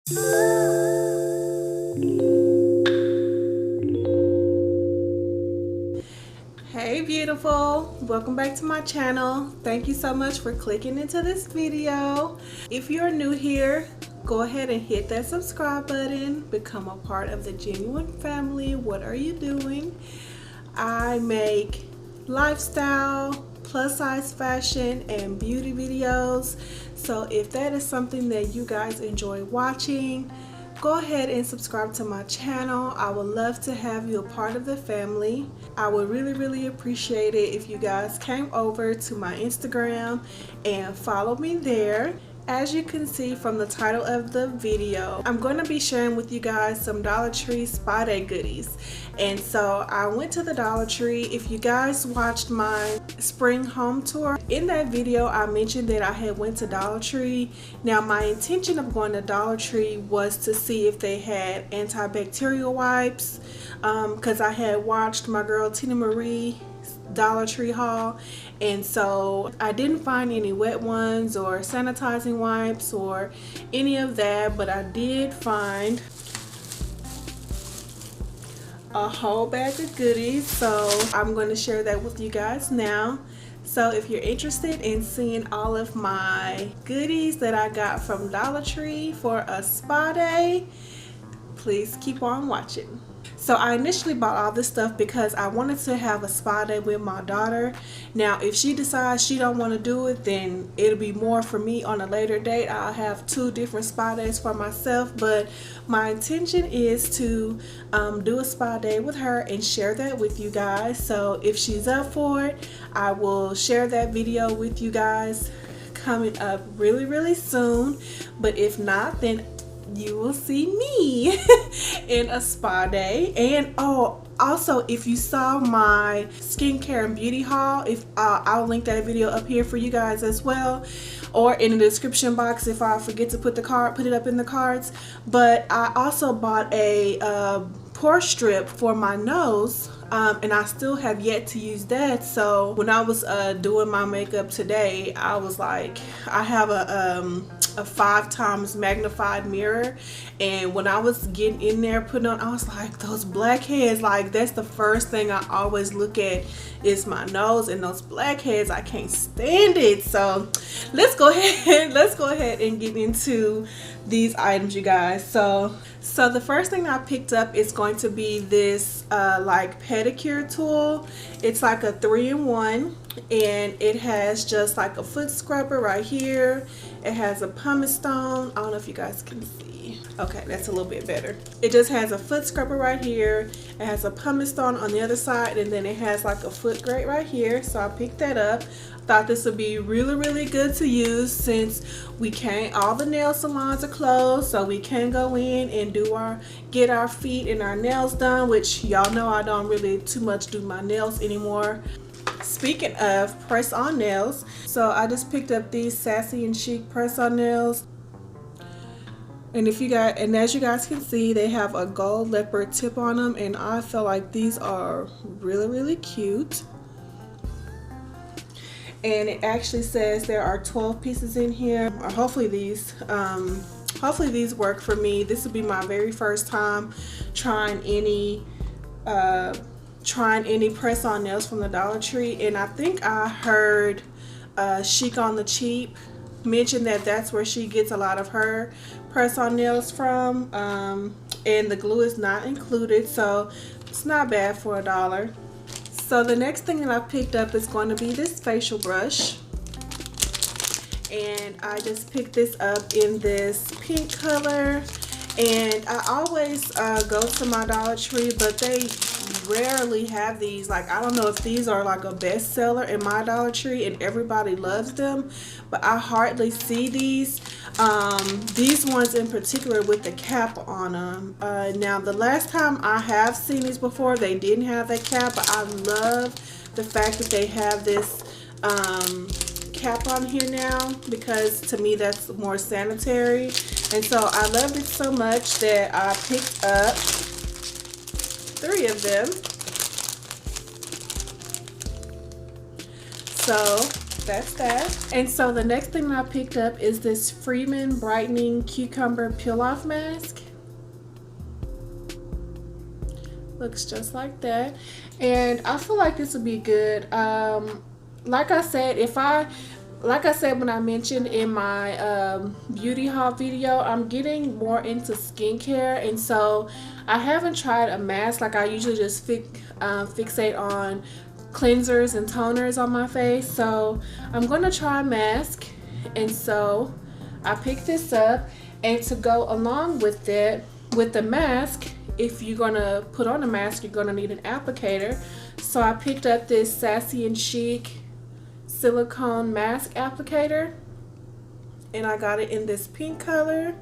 Hey beautiful, welcome back to my channel. Thank you so much for clicking into this video. If you're new here, go ahead and hit that subscribe button, become a part of the Genuine family. What are you doing? I make lifestyle, plus size fashion, and beauty videos. So if that is something that you guys enjoy watching, go ahead and subscribe to my channel. I would love to have you a part of the family. I would really appreciate it if you guys came over to my Instagram and follow me there. As you can see from the title of the video, I'm going to be sharing with you guys some Dollar Tree spa day goodies. And so I went to the Dollar Tree. If you guys watched my spring home tour, in that video I mentioned that I had went to Dollar Tree. Now my intention of going to Dollar Tree was to see if they had antibacterial wipes, because I had watched my girl Tina Marie Dollar Tree haul, and so I didn't find any wet ones or sanitizing wipes or any of that, but I did find a whole bag of goodies, so I'm going to share that with you guys now. So if you're interested in seeing all of my goodies that I got from Dollar Tree for a spa day, please keep on watching. So I initially bought all this stuff because I wanted to have a spa day with my daughter. Now if she decides she don't want to do it, then it'll be more for me on a later date. I'll have 2 different spa days for myself, but my intention is to do a spa day with her and share that with you guys. So if she's up for it, I will share that video with you guys coming up really soon. But if not, then you will see me in a spa day. And also, if you saw my skincare and beauty haul, I'll link that video up here for you guys as well, or in the description box if I forget to put it up in the cards. But I also bought a pore strip for my nose, and I still have yet to use that. So when I was doing my makeup today, I was like, I have a 5 times magnified mirror, and when I was getting in there putting on, I was like, those blackheads, like that's the first thing I always look at is my nose, and those blackheads, I can't stand it. So let's go ahead and get into these items, you guys. So the first thing I picked up is going to be this like pedicure tool. It's like a 3-in-1, and it has just like a foot scrubber right here. It has a pumice stone. I don't know if you guys can see. Okay, that's a little bit better. It just has a foot scrubber right here. It has a pumice stone on the other side, and then it has like a foot grate right here. So I picked that up. Thought this would be really good to use since all the nail salons are closed, so we can go in and get our feet and our nails done, which y'all know I don't really too much do my nails anymore. Speaking of press-on nails, so I just picked up these Sassy and Chic press-on nails, and as you guys can see, they have a gold leopard tip on them, and I feel like these are really cute. And it actually says there are 12 pieces in here. Hopefully these work for me. This will be my very first time trying any press-on nails from the Dollar Tree, and I think I heard Chic on the Cheap mention that that's where she gets a lot of her press-on nails from, and the glue is not included, so it's not bad for $1. So the next thing that I picked up is going to be this facial brush, and I just picked this up in this pink color. And I always go to my Dollar Tree, but they rarely have these. Like, I don't know if these are like a bestseller in my Dollar Tree and everybody loves them, but I hardly see these ones in particular with the cap on them. Now the last time I have seen these before, they didn't have that cap, but I love the fact that they have this cap on here now, because to me that's more sanitary. And so I loved it so much that I picked up 3 of them. So that's that. And so the next thing that I picked up is this Freeman Brightening Cucumber Peel Off Mask. Looks just like that. And I feel like this would be good. Like I said when I mentioned in my beauty haul video, I'm getting more into skincare, and so I haven't tried a mask. Like, I usually just fixate on cleansers and toners on my face. So I'm gonna try a mask, and so I picked this up. And to go along with it, with the mask, if you're gonna put on a mask, you're gonna need an applicator. So I picked up this Sassy and Chic silicone mask applicator, and I got it in this pink color,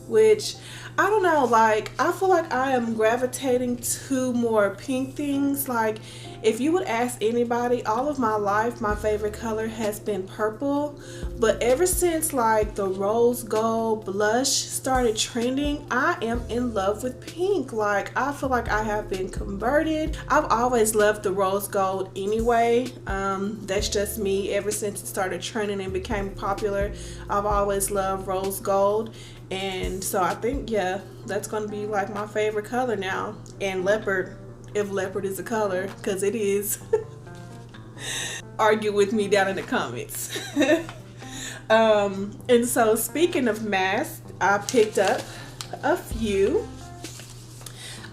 which I don't know, like, I feel like I am gravitating to more pink things. Like, if you would ask anybody, all of my life my favorite color has been purple, but ever since like the rose gold blush started trending, I am in love with pink. Like, I feel like I have been converted. I've always loved the rose gold anyway. That's just me. Ever since it started trending and became popular, I've always loved rose gold. And so I think, yeah, that's going to be like my favorite color now. And leopard, if leopard is a color, because it is. Argue with me down in the comments. And so speaking of masks, I picked up a few.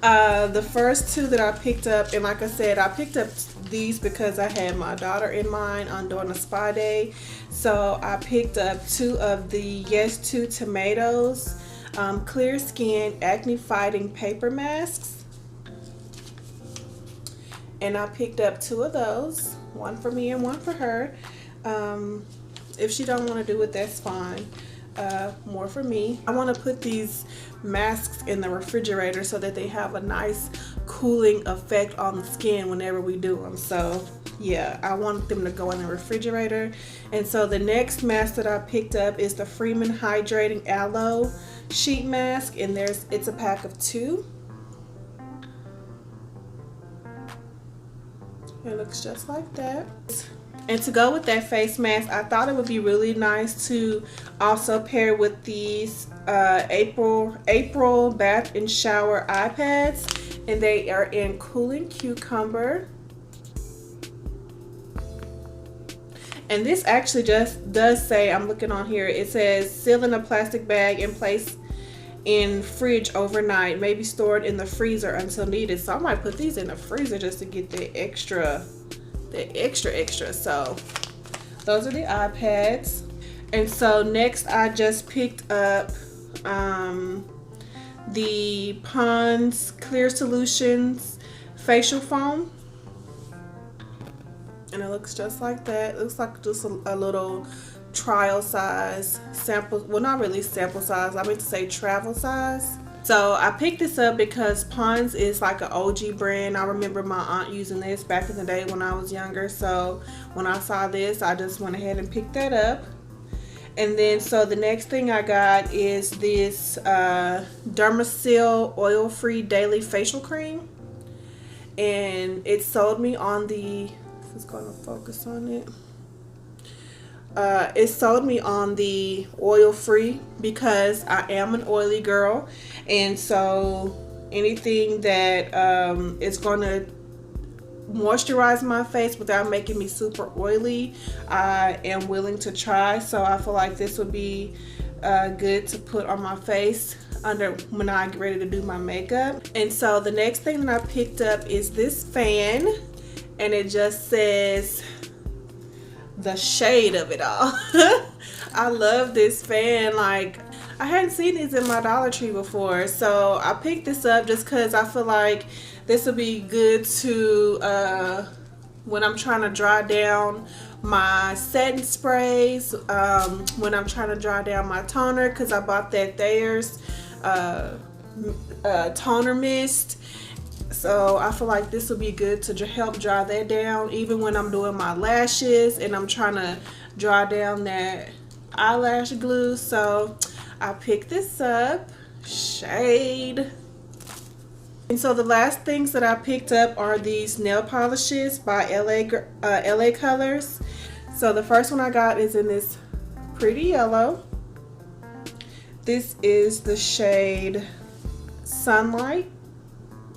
The first two that I picked up, and like I said, I picked up these because I had my daughter in mind on doing a spa day. So I picked up two of the Yes to Tomatoes Clear Skin Acne Fighting Paper Masks. And I picked up two of those, one for me and one for her. If she don't want to do it, that's fine. More for me. I want to put these masks in the refrigerator so that they have a nice cooling effect on the skin whenever we do them. So yeah, I want them to go in the refrigerator. And so the next mask that I picked up is the Freeman Hydrating Aloe Sheet Mask, and it's a pack of 2. It looks just like that. And to go with that face mask, I thought it would be really nice to also pair with these April Bath and Shower eye pads, and they are in Cooling Cucumber. And this actually just does say, I'm looking on here, it says seal in a plastic bag and place in fridge overnight, maybe stored in the freezer until needed. So I might put these in the freezer just to get the extra. So those are the iPads. And so next I just picked up the Pond's Clear Solutions facial foam, and it looks just like that. It looks like just a little trial size sample, well, not really sample size, I meant to say travel size. So I picked this up because Pond's is like an OG brand. I remember my aunt using this back in the day when I was younger. So when I saw this, I just went ahead and picked that up. And then so the next thing I got is this Dermasil oil-free daily facial cream. And it sold me on the, this is going to focus on it. It sold me on the oil-free because I am an oily girl, and so anything that is going to moisturize my face without making me super oily, I am willing to try. So I feel like this would be good to put on my face when I get ready to do my makeup. And so the next thing that I picked up is this fan, and it just says the shade of it all. I love this fan. Like, I hadn't seen these in my Dollar Tree before, so I picked this up just because I feel like this would be good to when I'm trying to dry down my setting sprays, when I'm trying to dry down my toner, because I bought that Thayer's toner mist. So I feel like this will be good to help dry that down, even when I'm doing my lashes and I'm trying to dry down that eyelash glue. So I picked this up. Shade. And so the last things that I picked up are these nail polishes by LA Colors. So the first one I got is in this pretty yellow. This is the shade Sunlight,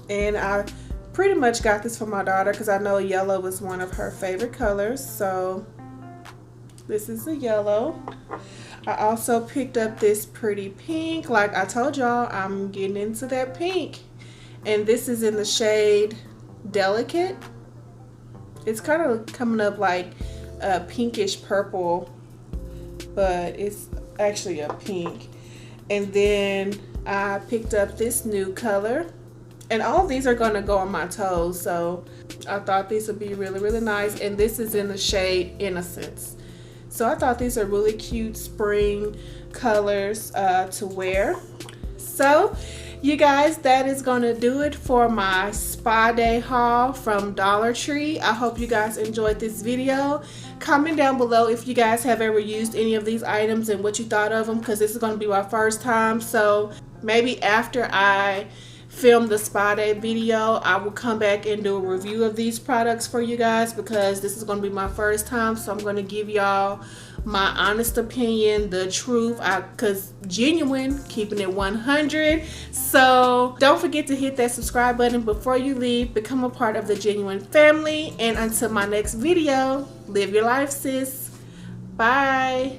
and I pretty much got this for my daughter because I know yellow was one of her favorite colors. So this is the yellow. I also picked up this pretty pink. Like I told y'all, I'm getting into that pink, and this is in the shade Delicate. It's kind of coming up like a pinkish purple, but it's actually a pink. And then I picked up this new color, and all of these are going to go on my toes, so I thought these would be really, really nice. And this is in the shade Innocence. So I thought these are really cute spring colors to wear. So you guys, that is going to do it for my spa day haul from Dollar Tree. I hope you guys enjoyed this video. Comment down below if you guys have ever used any of these items and what you thought of them, because this is going to be my first time. So maybe after I film the spa day video, I will come back and do a review of these products for you guys, because this is going to be my first time. So I'm going to give y'all my honest opinion, the truth, because genuine, keeping it 100. So don't forget to hit that subscribe button before you leave. Become a part of the Genuine family. And until my next video, live your life, sis. Bye.